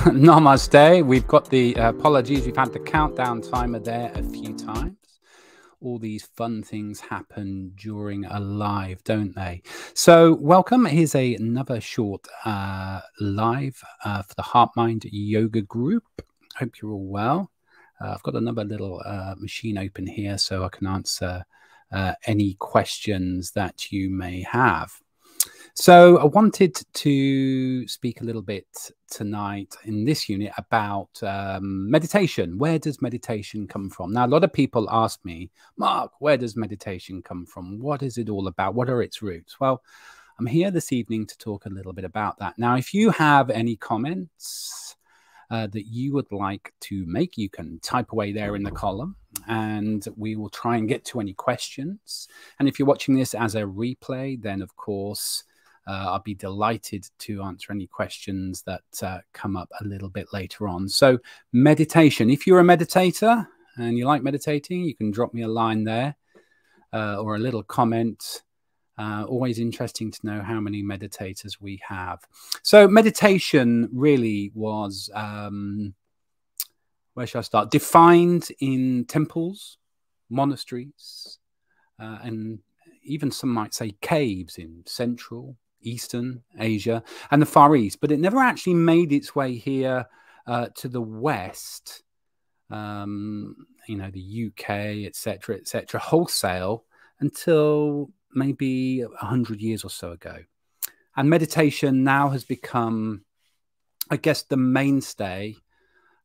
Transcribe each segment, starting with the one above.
Namaste. We've got the apologies. We've had the countdown timer there a few times. All these fun things happen during a live, don't they? So welcome. Here's another short live for the Heart Mind Yoga Group. Hope you're all well. I've got another little machine open here so I can answer any questions that you may have. So I wanted to speak a little bit tonight in this unit about meditation. Where does meditation come from? Now, a lot of people ask me, Mark, where does meditation come from? What is it all about? What are its roots? Well, I'm here this evening to talk a little bit about that. Now, if you have any comments that you would like to make, you can type away there in the column and we will try and get to any questions. And if you're watching this as a replay, then of course, I'll be delighted to answer any questions that come up a little bit later on. So meditation, if you're a meditator and you like meditating, you can drop me a line there or a little comment. Always interesting to know how many meditators we have. So meditation really was, where should I start? Defined in temples, monasteries, and even some might say caves in Central, Eastern Asia and the Far East, but it never actually made its way here to the West, you know, the UK, etc., wholesale until maybe 100 years or so ago. And meditation now has become, I guess, the mainstay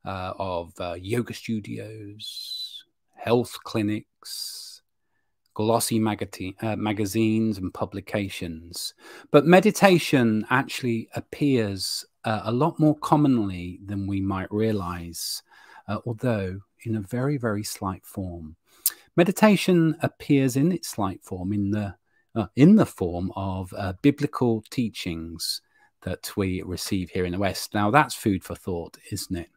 of yoga studios, health clinics, glossy magazines and publications. But meditation actually appears a lot more commonly than we might realize, although in a very, very slight form. Meditation appears in its slight form in the form of biblical teachings that we receive here in the West. Now, that's food for thought, isn't it?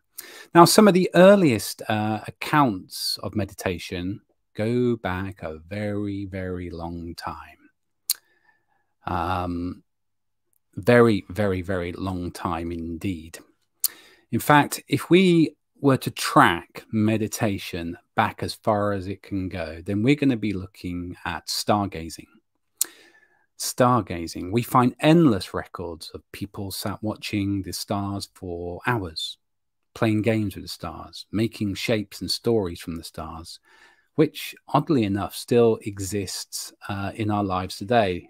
Now, some of the earliest accounts of meditation go back a very, very long time. Very, very, very long time indeed. In fact, if we were to track meditation back as far as it can go, then we're going to be looking at stargazing. Stargazing. We find endless records of people sat watching the stars for hours, playing games with the stars, making shapes and stories from the stars, which oddly enough still exists in our lives today.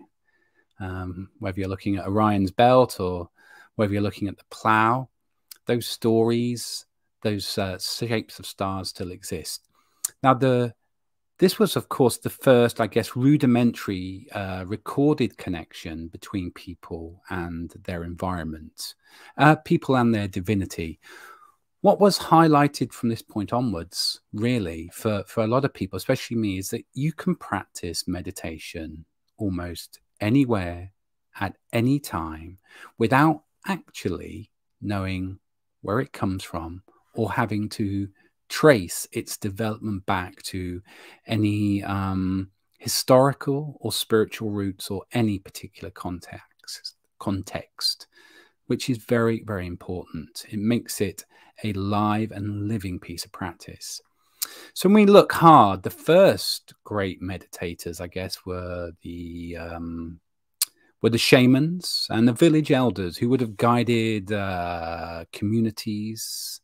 Whether you're looking at Orion's belt or whether you're looking at the plough, those stories, those shapes of stars still exist. Now, this was, of course, the first, I guess, rudimentary recorded connection between people and their environment, people and their divinity. What was highlighted from this point onwards, really, for a lot of people, especially me, is that you can practice meditation almost anywhere, at any time, without actually knowing where it comes from or having to trace its development back to any historical or spiritual roots or any particular context, which is very, very important. It makes it a live and living piece of practice. So when we look hard, the first great meditators, I guess, were the shamans and the village elders who would have guided communities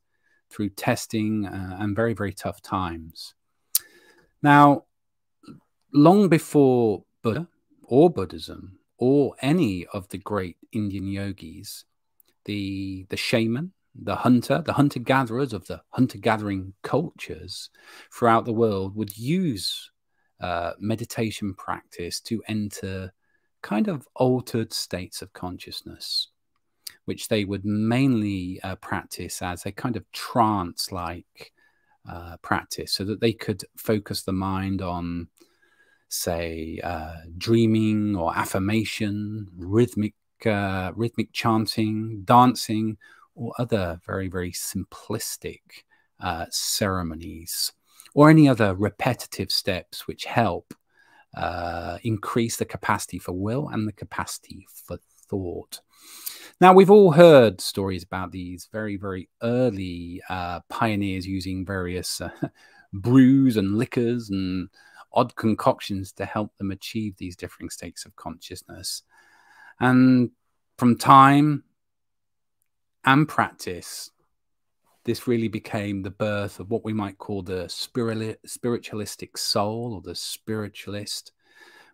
through testing and very, very tough times. Now, long before Buddha or Buddhism or any of the great Indian yogis, the shaman, the hunter-gatherers of the hunter-gathering cultures throughout the world would use meditation practice to enter kind of altered states of consciousness, which they would mainly practice as a kind of trance-like practice, so that they could focus the mind on, say, dreaming or affirmation, rhythmic chanting, dancing, or other very, very simplistic ceremonies, or any other repetitive steps which help increase the capacity for will and the capacity for thought. Now, we've all heard stories about these very, very early pioneers using various brews and liquors and odd concoctions to help them achieve these differing states of consciousness. And from time and practice, this really became the birth of what we might call the spiritualistic soul, or the spiritualist,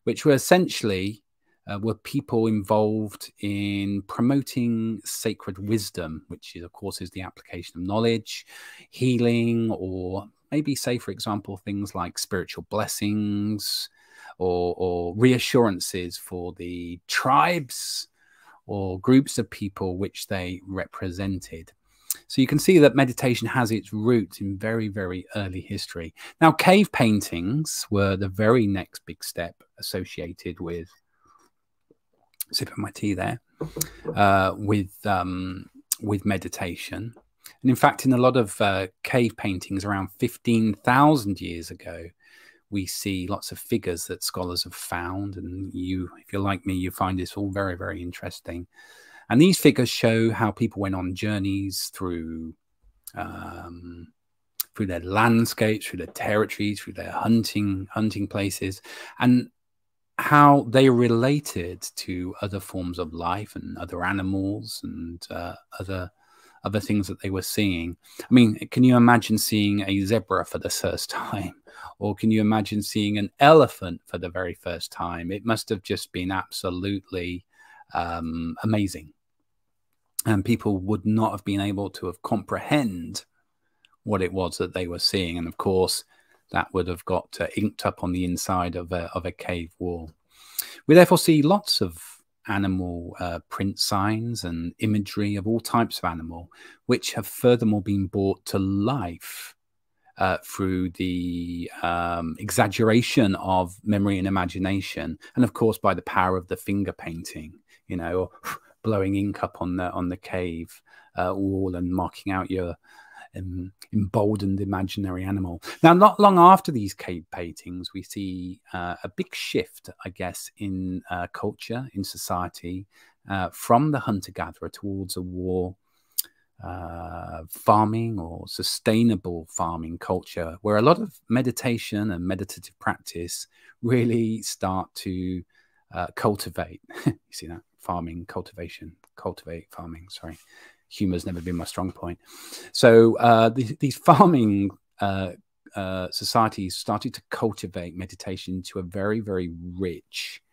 which were essentially were people involved in promoting sacred wisdom, which is, of course, is the application of knowledge, healing, or maybe, say, for example, things like spiritual blessings or reassurances for the tribes or groups of people which they represented. So you can see that meditation has its roots in very, very early history. Now, cave paintings were the very next big step associated with, sipping my tea there, with meditation. And in fact, in a lot of cave paintings around 15,000 years ago, we see lots of figures that scholars have found. And you, if you're like me, you find this all very, very interesting. And these figures show how people went on journeys through their landscapes, through their territories, through their hunting places, and how they related to other forms of life and other animals and other things that they were seeing. I mean, can you imagine seeing a zebra for the first time? Or can you imagine seeing an elephant for the very first time? It must have just been absolutely amazing. And people would not have been able to have comprehend what it was that they were seeing. And of course, that would have got inked up on the inside of a cave wall. We therefore see lots of animal print signs and imagery of all types of animal, which have furthermore been brought to life through the exaggeration of memory and imagination, and of course by the power of the finger painting, you know, or blowing ink up on the cave wall and marking out your emboldened imaginary animal. Now, not long after these cave paintings, we see a big shift, I guess, in culture, in society, from the hunter-gatherer towards a more farming or sustainable farming culture, where a lot of meditation and meditative practice really start to cultivate. You see that? Farming, cultivation, cultivate, farming, sorry. Humor's never been my strong point. So these farming societies started to cultivate meditation into a very, very rich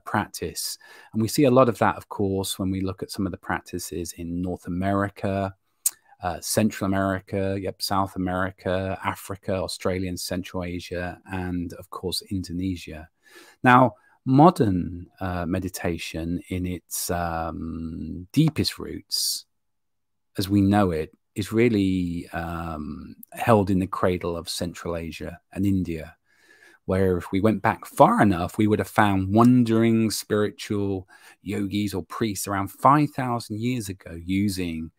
practice. And we see a lot of that, of course, when we look at some of the practices in North America, Central America, South America, Africa, Australia, and Central Asia, and of course, Indonesia. Now, modern meditation in its deepest roots, as we know it, is really held in the cradle of Central Asia and India, where if we went back far enough, we would have found wandering spiritual yogis or priests around 5,000 years ago using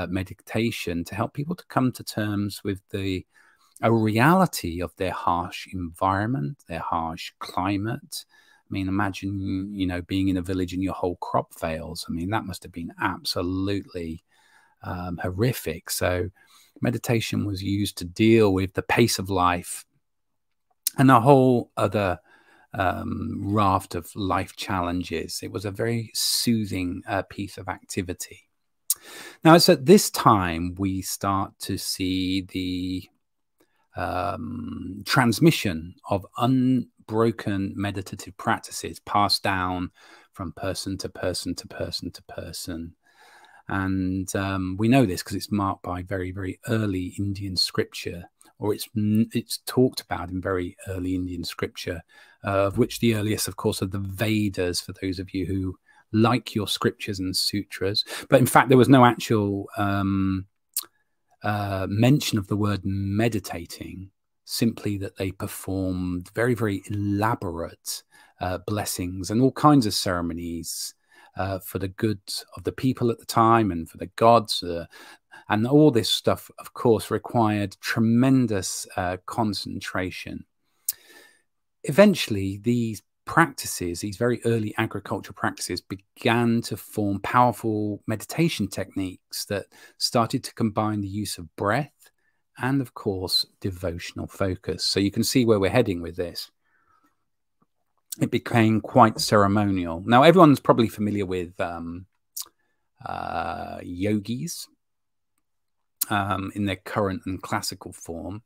meditation to help people to come to terms with a reality of their harsh environment, their harsh climate. I mean, imagine, you know, being in a village and your whole crop fails. I mean, that must have been absolutely horrific. So meditation was used to deal with the pace of life and a whole other raft of life challenges. It was a very soothing piece of activity. Now, it's at this time we start to see the transmission of unbroken meditative practices passed down from person to person to person to person. And we know this because it's marked by very, very early Indian scripture, or it's talked about in very early Indian scripture, of which the earliest, of course, are the Vedas, for those of you who like your scriptures and sutras. But in fact, there was no actual mention of the word meditating, simply that they performed very, very elaborate blessings and all kinds of ceremonies for the good of the people at the time and for the gods. And all this stuff, of course, required tremendous concentration. Eventually, these practices, these very early agricultural practices, began to form powerful meditation techniques that started to combine the use of breath and, of course, devotional focus. So you can see where we're heading with this. It became quite ceremonial. Now, everyone's probably familiar with yogis in their current and classical form.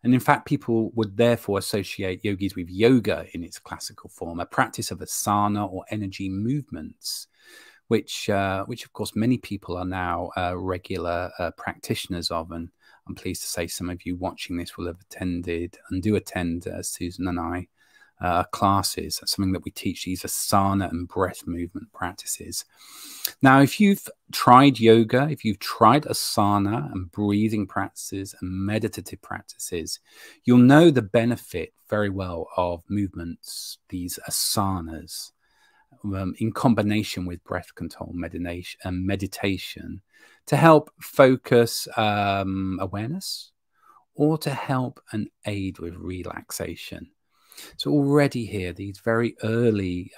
And in fact, people would therefore associate yogis with yoga in its classical form, a practice of asana or energy movements, which of course, many people are now regular practitioners of. And I'm pleased to say some of you watching this will have attended and do attend Susan and I classes. That's something that we teach, these asana and breath movement practices. Now, if you've tried yoga, if you've tried asana and breathing practices and meditative practices, you'll know the benefit very well of movements, these asanas, in combination with breath control meditation to help focus awareness or to help and aid with relaxation. So already here, these very early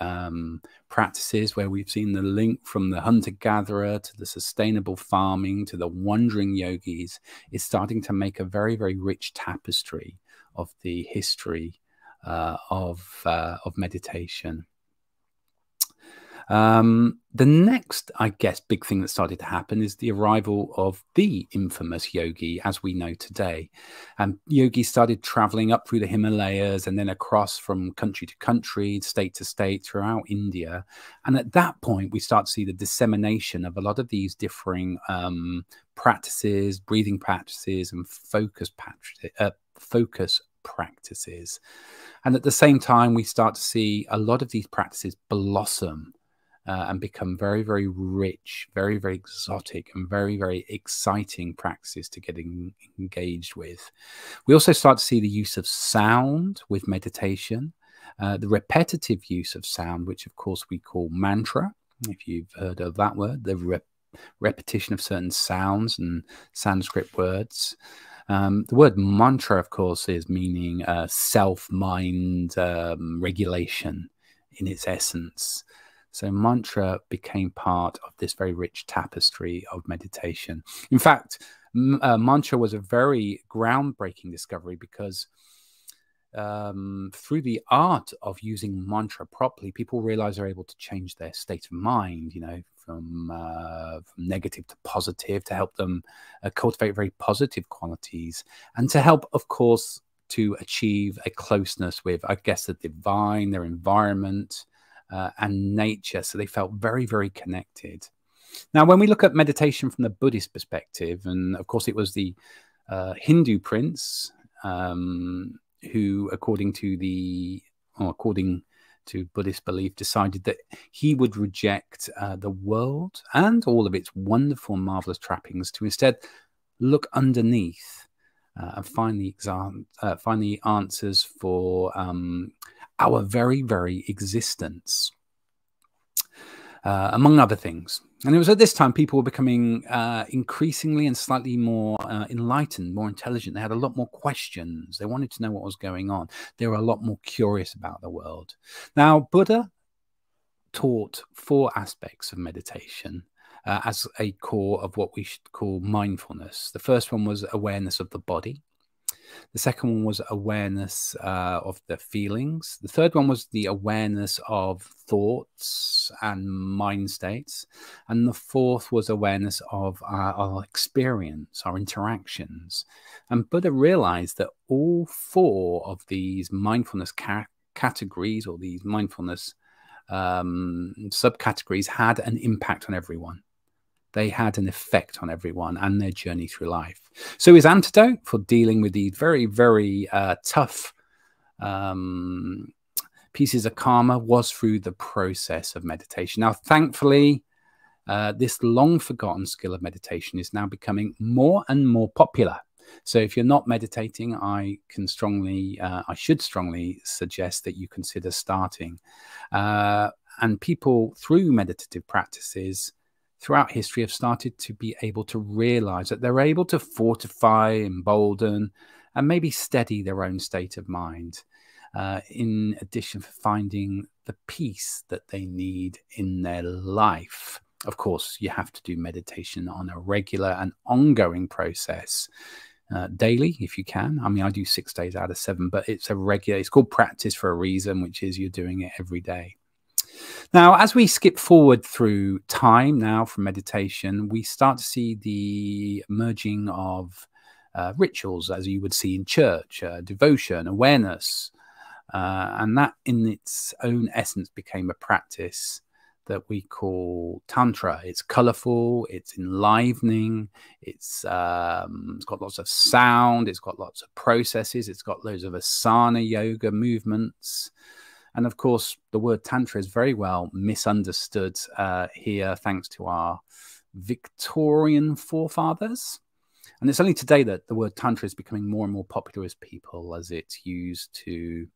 practices where we've seen the link from the hunter-gatherer to the sustainable farming to the wandering yogis is starting to make a very, very rich tapestry of the history of meditation. The next, I guess, big thing that started to happen is the arrival of the infamous yogi as we know today. And yogis started traveling up through the Himalayas and then across from country to country, state to state throughout India. And at that point, we start to see the dissemination of a lot of these differing practices, breathing practices, and focus practices. And at the same time, we start to see a lot of these practices blossom and become very, very rich, very, very exotic, and very, very exciting practices to get engaged with. We also start to see the use of sound with meditation, the repetitive use of sound, which of course we call mantra, if you've heard of that word, the repetition of certain sounds and Sanskrit words. The word mantra, of course, is meaning self-mind regulation in its essence. So mantra became part of this very rich tapestry of meditation. In fact, mantra was a very groundbreaking discovery because through the art of using mantra properly, people realize they're able to change their state of mind, you know, from negative to positive, to help them cultivate very positive qualities, and to help, of course, to achieve a closeness with, I guess, the divine, their environment, and nature. So they felt very, very connected. Now, when we look at meditation from the Buddhist perspective, and of course it was the Hindu prince who, according to Buddhist belief, decided that he would reject the world and all of its wonderful and marvelous trappings to instead look underneath and find the answers for our very, very existence, among other things. And it was at this time people were becoming increasingly and slightly more enlightened, more intelligent. They had a lot more questions. They wanted to know what was going on. They were a lot more curious about the world. Now, Buddha taught 4 aspects of meditation as a core of what we should call mindfulness. The first one was awareness of the body. The second one was awareness of the feelings. The third one was the awareness of thoughts and mind states. And the fourth was awareness of our experience, our interactions. And Buddha realized that all 4 of these mindfulness categories, or these mindfulness subcategories, had an impact on everyone. They had an effect on everyone and their journey through life. So his antidote for dealing with these very, very tough pieces of karma was through the process of meditation. Now, thankfully, this long forgotten skill of meditation is now becoming more and more popular. So if you're not meditating, I should strongly suggest that you consider starting. And people, through meditative practices, throughout history, have started to be able to realize that they're able to fortify, embolden, and maybe steady their own state of mind. in addition for finding the peace that they need in their life. Of course, you have to do meditation on a regular and ongoing process, daily if you can. I mean, I do 6 days out of 7, but it's called practice for a reason, which is you're doing it every day. Now, as we skip forward through time now from meditation, we start to see the merging of rituals, as you would see in church, devotion, awareness, and that in its own essence became a practice that we call Tantra. It's colorful, it's enlivening, it's got lots of sound, it's got lots of processes, it's got loads of asana yoga movements. And of course, the word Tantra is very well misunderstood here, thanks to our Victorian forefathers. And it's only today that the word Tantra is becoming more and more popular as it's used to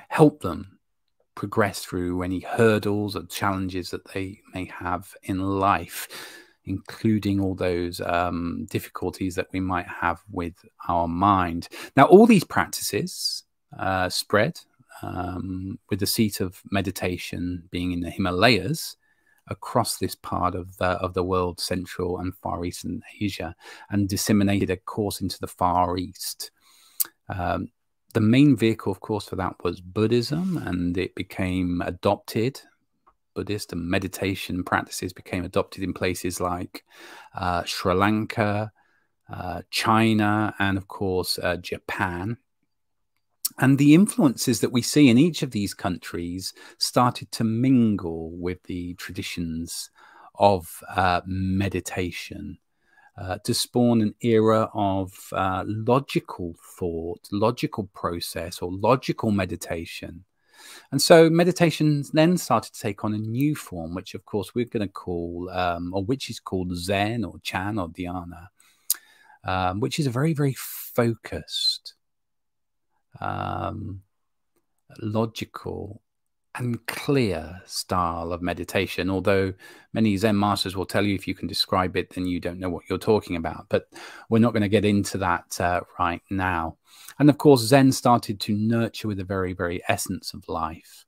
help them progress through any hurdles or challenges that they may have in life, including all those difficulties that we might have with our mind. Now, all these practices spread with the seat of meditation being in the Himalayas across this part of the world, Central and Far Eastern Asia, and disseminated, of course, into the Far East. The main vehicle, of course, for that was Buddhism, and it became adopted. Buddhist and meditation practices became adopted in places like Sri Lanka, China, and of course, Japan. And the influences that we see in each of these countries started to mingle with the traditions of meditation. To spawn an era of logical thought, logical process, or logical meditation. And so meditation then started to take on a new form, which of course we're going to call, or which is called Zen or Chan or Dhyana, which is a very, very focused, logical, and clear style of meditation, although many Zen masters will tell you if you can describe it, then you don't know what you're talking about. But we're not going to get into that right now. And of course, Zen started to nurture with the very, very essence of life.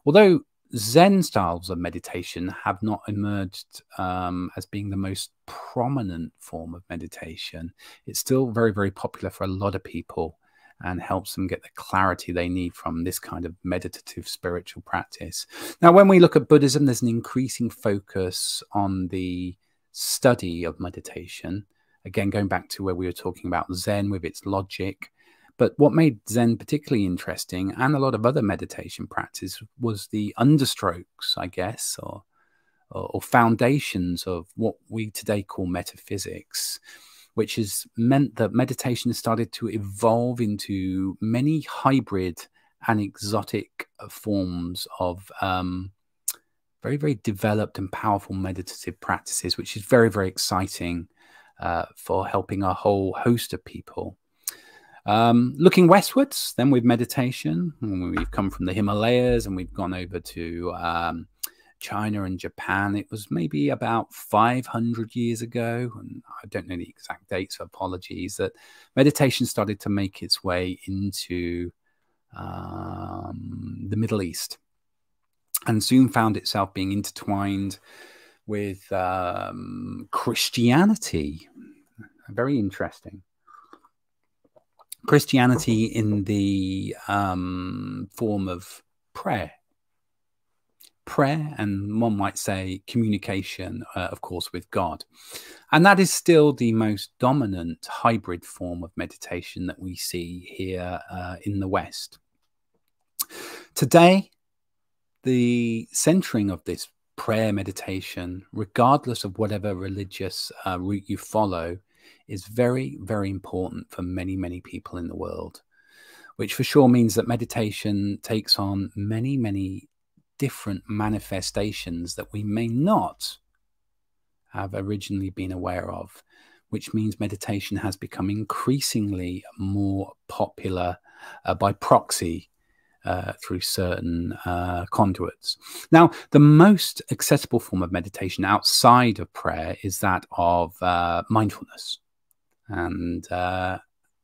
Although Zen styles of meditation have not emerged as being the most prominent form of meditation, it's still very, very popular for a lot of people, and helps them get the clarity they need from this kind of meditative spiritual practice. Now, when we look at Buddhism, there's an increasing focus on the study of meditation. Again, going back to where we were talking about Zen with its logic. But what made Zen particularly interesting, and a lot of other meditation practice, was the understrokes, I guess, or foundations of what we today call metaphysics, which has meant that meditation has started to evolve into many hybrid and exotic forms of very, very developed and powerful meditative practices, which is very, very exciting for helping a whole host of people. Looking westwards, then with meditation, we've come from the Himalayas and we've gone over to China and Japan. It was maybe about 500 years ago, and I don't know the exact dates, so apologies, that meditation started to make its way into the Middle East, and soon found itself being intertwined with Christianity. Very interesting. Christianity in the form of prayer, and one might say communication, of course, with God. And that is still the most dominant hybrid form of meditation that we see here in the West. Today, the centering of this prayer meditation, regardless of whatever religious route you follow, is very, very important for many, many people in the world, which for sure means that meditation takes on many, many different manifestations that we may not have originally been aware of, which means meditation has become increasingly more popular by proxy through certain conduits. Now, the most accessible form of meditation outside of prayer is that of mindfulness. And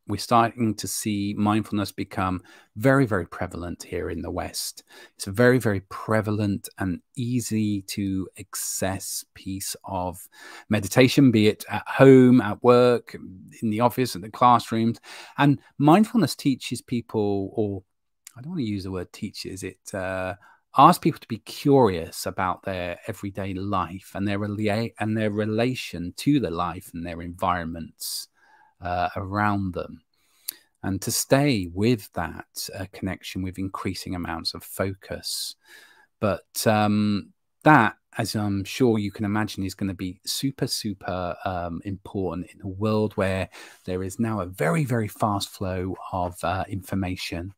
we're starting to see mindfulness become very, very prevalent here in the West. It's a very, very prevalent and easy to access piece of meditation, be it at home, at work, in the office, in the classrooms. And mindfulness teaches people, or I don't want to use the word teaches, it asks people to be curious about their everyday life and their relation to the life and their environments around them, and to stay with that connection with increasing amounts of focus. But that, as I'm sure you can imagine, is going to be super, super important in a world where there is now a very, very fast flow of information,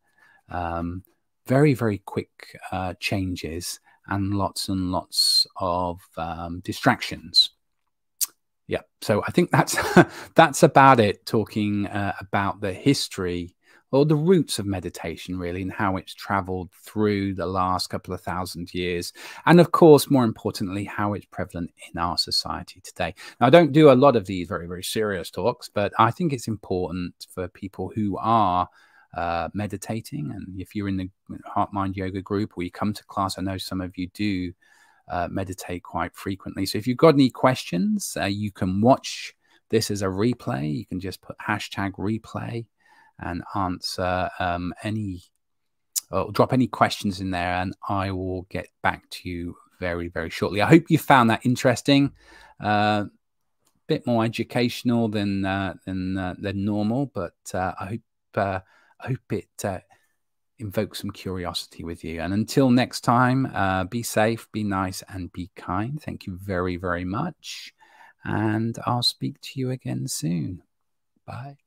very, very quick changes, and lots of distractions. Yeah, so I think that's that's about it, talking about the history or the roots of meditation, really, and how it's traveled through the last couple of thousand years. And of course, more importantly, how it's prevalent in our society today. Now, I don't do a lot of these very, very serious talks, but I think it's important for people who are meditating. And if you're in the Heart Mind Yoga group or you come to class, I know some of you do meditate quite frequently. So if you've got any questions, you can watch this as a replay. You can just put #replay and answer drop any questions in there, and I will get back to you very, very shortly. I hope you found that interesting, bit more educational than normal, but I hope it invoke some curiosity with you. And until next time, be safe, be nice, and be kind. Thank you very, very much. And I'll speak to you again soon. Bye.